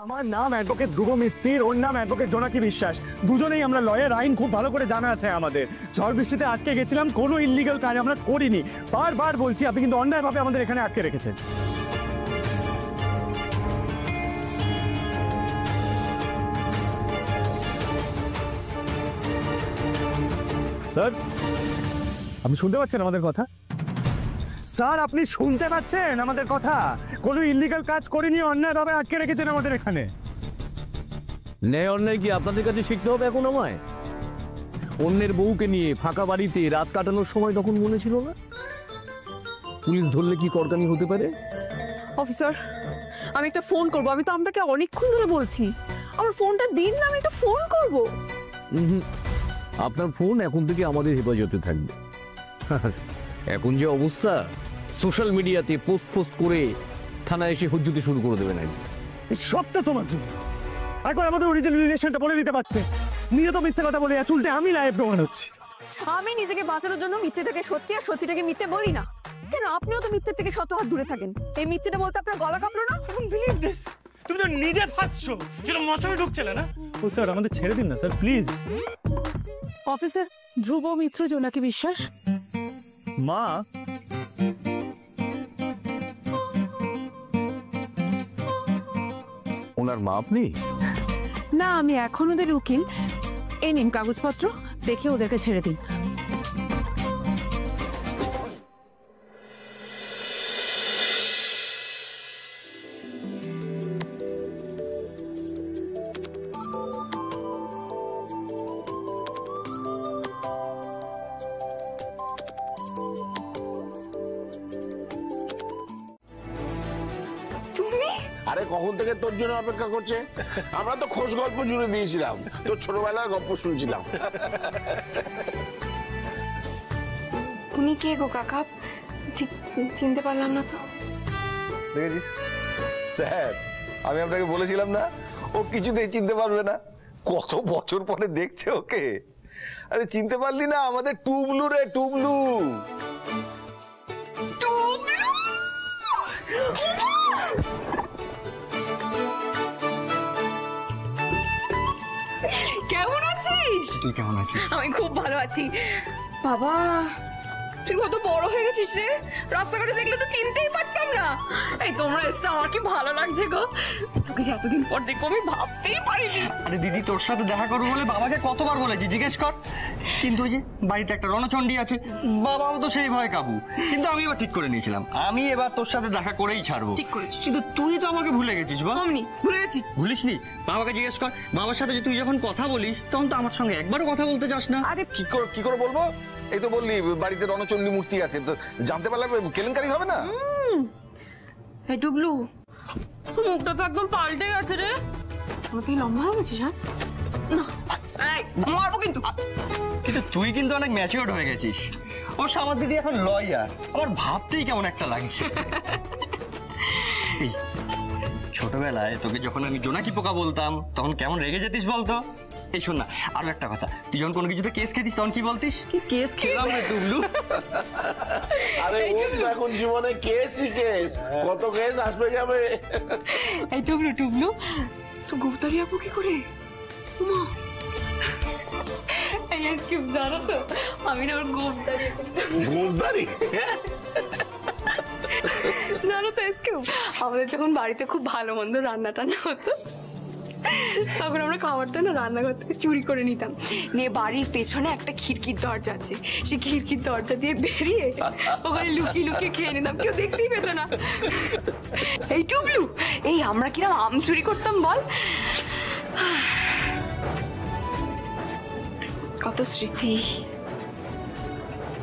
আমার নাম অ্যাডভোকেট ধ্রুব মিত্তির, ওর নাম অ্যাডভোকেট জোনাকি বিশ্বাস। দুজনেই আমরা লয়ার, আইন খুব ভালো করে জানা আছে আমাদের। ঝড় বৃষ্টিতে আটকে গেছিলাম, কোনো ইল্লিগাল কাজ আমরা করিনি। বারবার বলছি, আপনি কিন্তু অন্যায়ভাবে আমাদের এখানে আটকে রেখেছেন। স্যার, আপনি শুনতে পাচ্ছেন আমাদের কথা? স্যার, আপনি শুনতে পাচ্ছেন আমাদের কথা? কোনো ইল্লিগাল কাজ করিনি, অন্যায়ভাবে আটকে রেখেছেন আমাদের এখানে। ন্যায় অন্যায় কি আপনাদের কাছে শিখতে হবে এখন আমায়? অন্যের বউকে নিয়ে ফাঁকা বাড়িতে রাত কাটানোর সময় তখন মনে ছিল না পুলিশ ধরলে কি করকানি হতে পারে? অফিসার, আমি একটা ফোন করব। আমি তো আপনাকে অনেকক্ষণ ধরে বলছি আমার ফোনটা দিন না, আমি একটা ফোন করব। আপনার ফোন এখন থেকে আমাদের হেফাজতে থাকবে। এখন যে অবস্থা, সোশ্যাল মিডিয়াতে পোস্ট করে থানায় এসে হুজ্জুতি শুরু করে দেবেন। সবটা তোমার জন্য। একবার আমাদের অরিজিনাল রিলেশনটা বলে দিতে পারতে। নিজে তো মিথ্যে কথা বলে চুলতে আমি লাইভ প্রমাণ হচ্ছে। আমি নিজেকে বাঁচানোর জন্য মিথ্যেটাকে সত্যি আর সত্যিটাকে মিথ্যে বলি না। কেন আপনিও তো মিথ্যের থেকে শত হাত দূরে থাকেন। এই মিথ্যেটা বলতে আপনার গলা কাঁপলো না? বিলিভ দিস, তুমি তো নিজে ফাঁসছো, যেটা মাথায় ঢুকছিল না। ও স্যার, আমাদের ছেড়ে দিন না স্যার, প্লিজ। অফিসার, ধ্রুব মিত্র জোনাকি বিশ্বাস। মা, ওনার মা আপনি? না, আমি এখন ওদের উকিল। এই নিন কাগজপত্র, দেখে ওদেরকে ছেড়ে দিন। আরে কখন থেকে তোর জন্য অপেক্ষা করছে? আমরা তো খোঁজ গল্প জুড়ে দিয়েছিলাম, তোর ছোটবেলার গল্প শুনছিলাম। উনি কে গো কাকা? ঠিক চিনতে পারলাম না তো। দেখেছিস স্যার, আমি আপনাকে বলেছিলাম না ও কিছুতেই চিনতে পারবে না। কত বছর পরে দেখছে ওকে। আরে চিনতে পারলি না? আমাদের টুবলু রে, টুবলু। কেমন আছিস? তুই কেমন আছিস? আমি খুব ভালো আছি। বাবা, তুই কত বড় হয়ে গেছিস রে। রাস্তাঘাটে দেখলে তো চিনতেই পারতাম না। এই তোমরা এসে আমার কি ভালো লাগছে গো। তোকে যে এতদিন পর দেখবো আমি ভাবতেই পারিনি। আরে দিদি, তোর সাথে দেখা করবো বলে বাবাকে কতবার বলেছি, জিজ্ঞেস কর। কিন্তু ওই যে বাড়িতে একটা রণচণ্ডী আছে, বাবাও তো সেই ভয় কাবু। কিন্তু আমি এবার ঠিক করে নিয়েছিলাম, আমি এবার তোর সাথে দেখা করেই ছাড়বো। ঠিক করেছিস। কিন্তু তুই তো আমাকে ভুলে গেছিস। বা অমনি ভুলে গেছি? ভুলিসনি? বাবাকে জিজ্ঞেস কর। বাবার সাথে যে তুই যখন কথা বলিস তখন তো আমার সঙ্গে একবারও কথা বলতে চাস না। আরে কি করে বলবো? এই তো বললি বাড়িতে রণচণ্ডী মূর্তি আছে, তো জানতে পারলে কেলেঙ্কারি হবে না? এই টুবলু, মুখটা তো একদম পাল্টে গেছে রে। তুই লম্বা হয়ে গেছিস। হ্যাঁ, মারবো কিন্তু। কিন্তু তুই কিন্তু অনেক ম্যাচিওর্ড হয়ে গেছিস। অবশ্য আমার দিদি এখন লয়ার, আমার ভাবতেই কেমন একটা লাগছে। এই ছোটবেলায় তোকে যখন আমি জোনাকি পোকা বলতাম তখন কেমন রেগে যেতিস বলতো? এই শোন না, আরো একটা কথা, তুই যখন কোনো কিছুতে কেস খেতিস তখন কি বলতিস? কি কেস খেলাম রে টুবলু। আরে এখন জীবনে কেসই কেস, কত কেস আসবে যাবে। এই টুবলু, টুবলু তুই গুপ্তারি আপু কি করে? জানো তো, আমি না ওর গোপদারি। জানো তো এসকিউ, আমাদের যখন বাড়িতে খুব ভালো মন্দ রান্না টান্না হতো, তখন আমরা খাবারটা না রান্নাঘর থেকে চুরি করে নিতাম। নিয়ে বাড়ির পেছনে একটা খিড়কির দরজা আছে, সেই খিড়কির দরজা দিয়ে বেরিয়ে ওখানে লুকিয়ে লুকিয়ে খেয়ে নিতাম, কেউ দেখতেই পেত না। এই টুবলু, এই আমরা কিরম আম চুরি করতাম বল। কত স্মৃতি,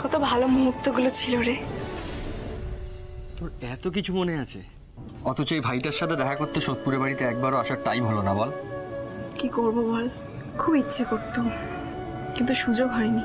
কত ভালো মুহূর্তগুলো ছিল রে। তোর এত কিছু মনে আছে, অথচ এই ভাইটার সাথে দেখা করতে সোদপুরের বাড়িতে একবারও আসার টাইম হলো না বল? কি করবো বল, খুব ইচ্ছে করতো কিন্তু সুযোগ হয়নি।